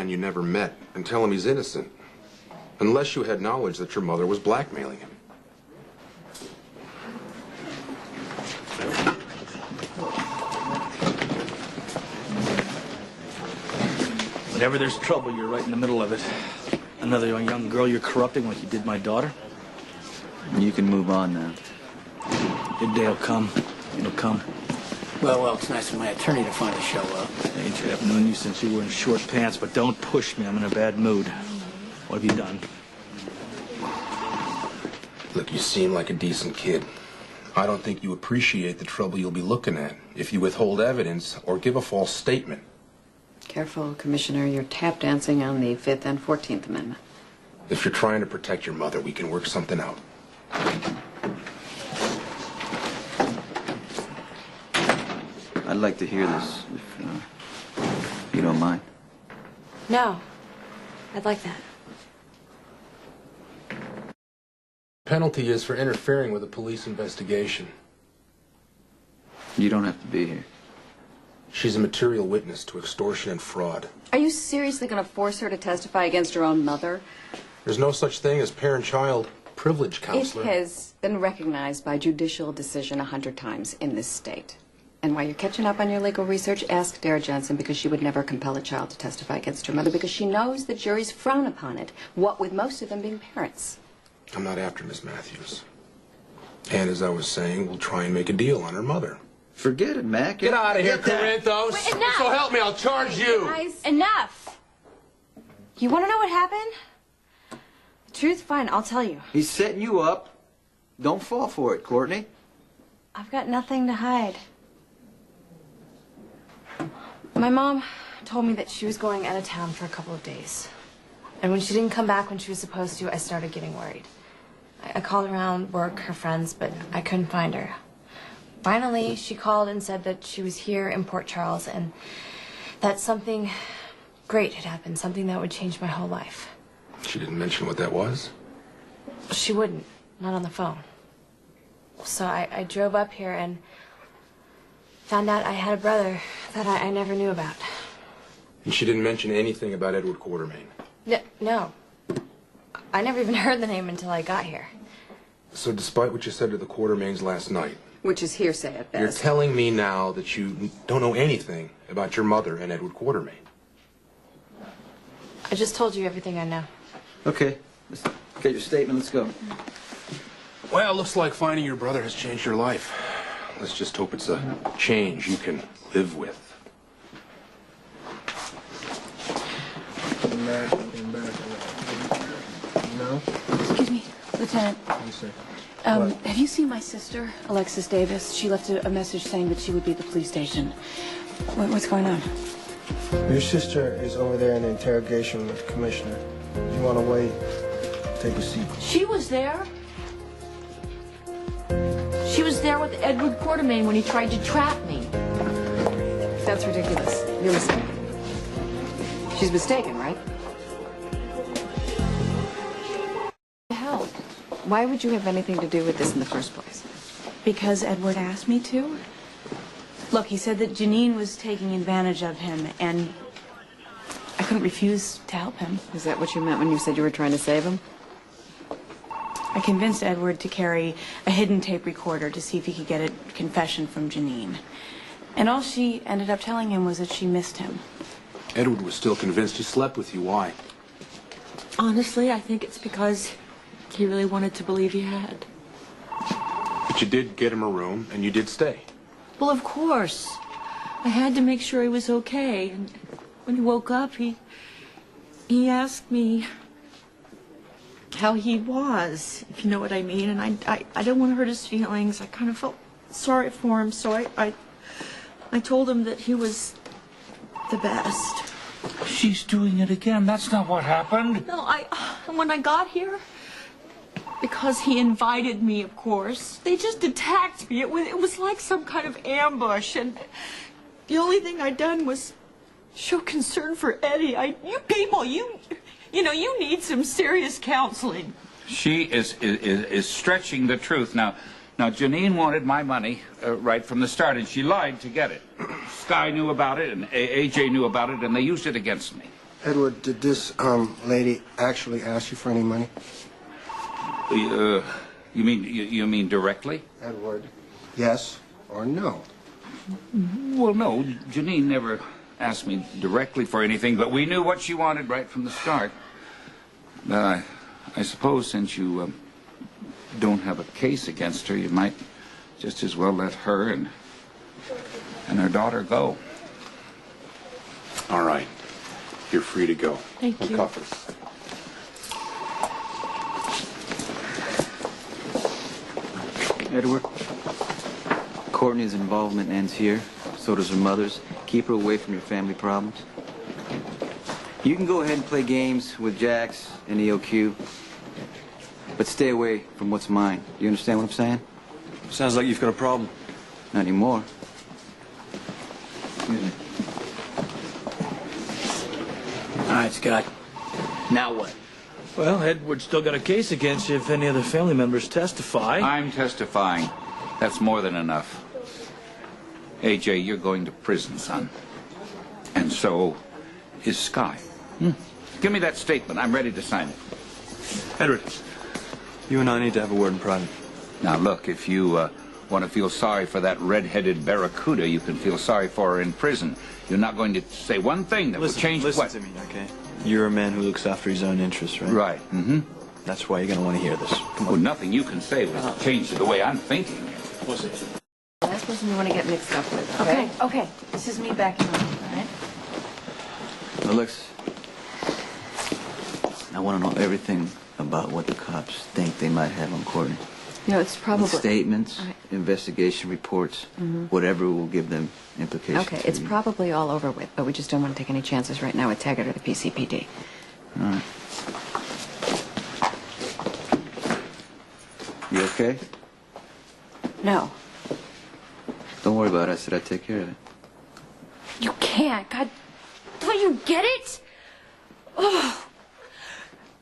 man you never met and tell him he's innocent, unless you had knowledge that your mother was blackmailing him. Whenever there's trouble, you're right in the middle of it. Another young girl you're corrupting like you did my daughter. You can move on now. Your day'll come. It'll come. Well, it's nice of my attorney to finally show up. AJ, I've known you since you were in short pants, but don't push me. I'm in a bad mood. What have you done? Look, you seem like a decent kid. I don't think you appreciate the trouble you'll be looking at if you withhold evidence or give a false statement. Careful, Commissioner. You're tap dancing on the 5th and 14th Amendment. If you're trying to protect your mother, we can work something out. I'd like to hear this, if you don't mind. No. I'd like that. Penalty is for interfering with a police investigation. You don't have to be here. She's a material witness to extortion and fraud. Are you seriously going to force her to testify against her own mother? There's no such thing as parent-child privilege, counselor. It has been recognized by judicial decision 100 times in this state. And while you're catching up on your legal research, ask Dara Jensen, because she would never compel a child to testify against her mother because she knows that juries frown upon it, what with most of them being parents. I'm not after Miss Matthews. And as I was saying, we'll try and make a deal on her mother. Forget it, Mac. Get out of here, Corinthos. Wait, enough. So help me, I'll charge you. Guys, enough. You want to know what happened? The truth? Fine, I'll tell you. He's setting you up. Don't fall for it, Courtney. I've got nothing to hide. My mom told me that she was going out of town for a couple of days. And when she didn't come back when she was supposed to, I started getting worried. I called around work, her friends, but I couldn't find her. Finally, she called and said that she was here in Port Charles and that something great had happened, something that would change my whole life. She didn't mention what that was? She wouldn't, not on the phone. So I drove up here and found out I had a brother that I never knew about. And she didn't mention anything about Edward Quartermain? No. I never even heard the name until I got here. So despite what you said to the Quartermains last night, Which is hearsay at best. you're telling me now that you don't know anything about your mother and Edward Quartermain? I just told you everything I know. Okay, let's get your statement. Let's go. Well, looks like finding your brother has changed your life. Let's just hope it's a change you can live with. No? Excuse me, Lieutenant. Have you seen my sister, Alexis Davis? She left a message saying that she would be at the police station. What's going on? Your sister is over there in the interrogation with the commissioner. If you want to wait, take a seat. She was there. She was there with Edward Quartermain when he tried to trap me. That's ridiculous. You're mistaken. She's mistaken, right? Hell, Why would you have anything to do with this in the first place? because Edward asked me to. Look, he said that Janine was taking advantage of him, and I couldn't refuse to help him. Is that what you meant when you said you were trying to save him? I convinced Edward to carry a hidden tape recorder to see if he could get a confession from Janine. And all she ended up telling him was that she missed him. Edward was still convinced he slept with you. Why? Honestly, I think it's because he really wanted to believe he had. But you did get him a room, and you did stay. Well, of course. I had to make sure he was okay. And when he woke up, he asked me how he was, if you know what I mean. And I didn't want to hurt his feelings. I kind of felt sorry for him, so I told him that he was the best. She's doing it again. That's not what happened. No, when I got here, because he invited me, of course, they just attacked me. It was like some kind of ambush, and the only thing I'd done was show concern for Eddie. You people, you need some serious counseling. She is stretching the truth. Now, Janine wanted my money right from the start, and she lied to get it. Sky knew about it, and AJ knew about it, and they used it against me. Edward, did this lady actually ask you for any money? You mean directly? Edward, yes or no? Well, no. Janine never asked me directly for anything, but we knew what she wanted right from the start. I suppose since you don't have a case against her, you might just as well let her and her daughter go. All right. You're free to go. Thank you. Coffers. Edward, Courtney's involvement ends here. So does her mother's. Keep her away from your family problems. You can go ahead and play games with Jax and EOQ, but stay away from what's mine. Do you understand what I'm saying? Sounds like you've got a problem. Not anymore. Excuse me. All right, Scott. Now what? Well, Edward's still got a case against you if any other family members testify. I'm testifying. That's more than enough. AJ, you're going to prison, son. And so is Sky. Give me that statement. I'm ready to sign it. Edward, you and I need to have a word in private. Now, look, if you want to feel sorry for that red-headed barracuda, you can feel sorry for her in prison. You're not going to say one thing that will change Listen what? to me, okay? You're a man who looks after his own interests, right? Right. Mm-hmm. That's why you're going to want to hear this. Come on. Well, nothing you can say will change the way I'm thinking. What's it? Last person you want to get mixed up with, okay? Okay. This is me backing up, all right? Alexis, I want to know everything about what the cops think they might have on Courtney. You know, it's probably... Statements, All right. investigation reports, whatever will give them implications. Okay, it's probably all over with, but we just don't want to take any chances right now with Taggart or the PCPD. All right. You okay? No. Don't worry about it. I said I'd take care of it. You can't. God, don't you get it? Oh.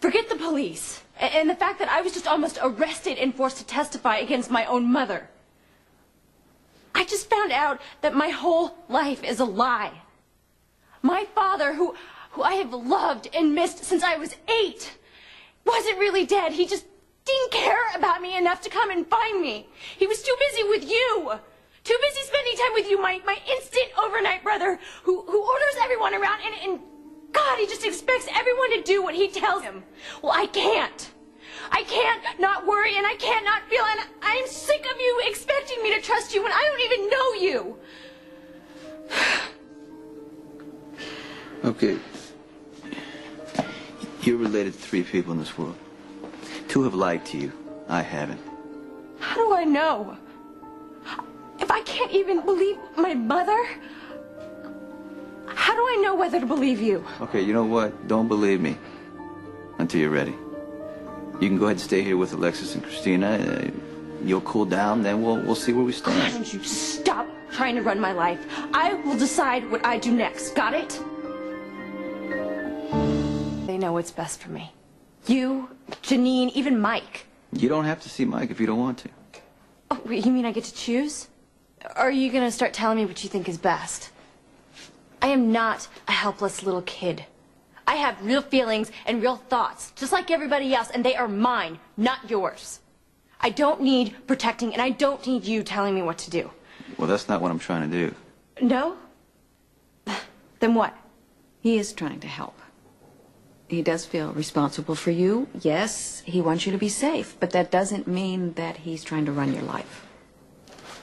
Forget the police. And the fact that I was just almost arrested and forced to testify against my own mother. I just found out that my whole life is a lie. My father, who I have loved and missed since I was 8, wasn't really dead. He just didn't care about me enough to come and find me. He was too busy with you. Too busy spending time with you, my instant overnight brother, who orders everyone around and God, he just expects everyone to do what he tells him. Well, I can't. I can't not worry and I can't not feel, and I'm sick of you expecting me to trust you when I don't even know you. Okay. You're related to 3 people in this world. 2 have lied to you. I haven't. How do I know? If I can't even believe my mother, how do I know whether to believe you? Okay, you know what? Don't believe me until you're ready. You can go ahead and stay here with Alexis and Christina. You'll cool down, then we'll see where we Why stand. don't you stop trying to run my life? I will decide what I do next. Got it? They know what's best for me. You, Janine, even Mike. You don't have to see Mike if you don't want to. Oh, wait, you mean I get to choose? Or are you going to start telling me what you think is best? I am not a helpless little kid. I have real feelings and real thoughts, just like everybody else, and they are mine, not yours. I don't need protecting, and I don't need you telling me what to do. Well, that's not what I'm trying to do. No? Then what? He is trying to help. He does feel responsible for you. Yes, he wants you to be safe, but that doesn't mean that he's trying to run your life.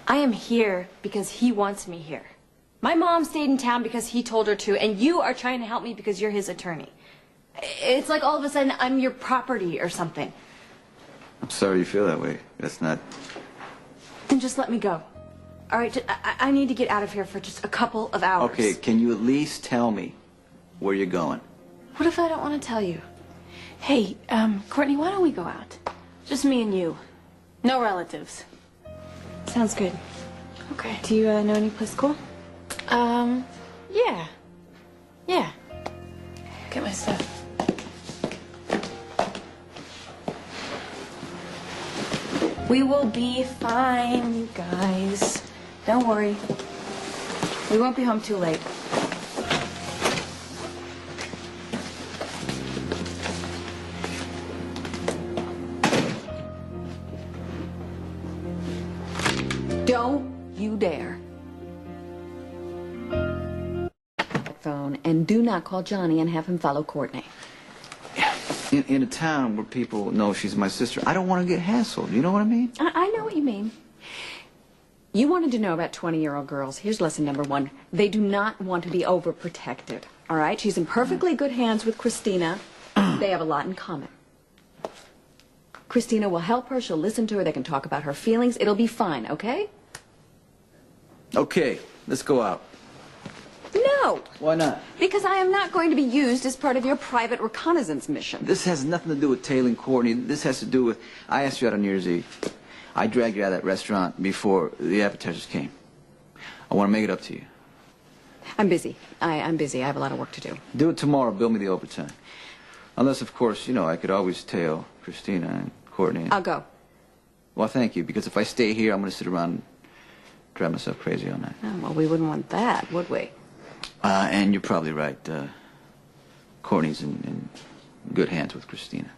I am here because he wants me here. My mom stayed in town because he told her to, and you are trying to help me because you're his attorney. It's like all of a sudden I'm your property or something. I'm sorry you feel that way. That's not... Then just let me go. All right, I need to get out of here for just a couple of hours. Okay, can you at least tell me where you're going? What if I don't want to tell you? Hey, Courtney, why don't we go out? Just me and you. No relatives. Sounds good. Okay. Do you know any place cool? Yeah. Yeah. Get my stuff. We will be fine, you guys. Don't worry. We won't be home too late. Don't you dare. Phone, and do not call Johnny and have him follow Courtney. In a town where people know she's my sister, I don't want to get hassled. You know what I mean? I know what you mean. You wanted to know about 20-year-old girls. Here's lesson number 1. They do not want to be overprotected. All right? She's in perfectly good hands with Christina. They have a lot in common. Christina will help her. She'll listen to her. They can talk about her feelings. It'll be fine, okay? Okay, let's go out. No! Why not? Because I am not going to be used as part of your private reconnaissance mission. This has nothing to do with tailing Courtney. This has to do with... I asked you out on New Year's Eve. I dragged you out of that restaurant before the appetizers came. I want to make it up to you. I'm busy. I'm busy. I have a lot of work to do. Do it tomorrow. Bill me the overtime. Unless, of course, you know, I could always tail Christina and Courtney. I'll go. Well, thank you, because if I stay here, I'm going to sit around and drive myself crazy all night. Oh, well, we wouldn't want that, would we? And you're probably right. Courtney's in good hands with Christina.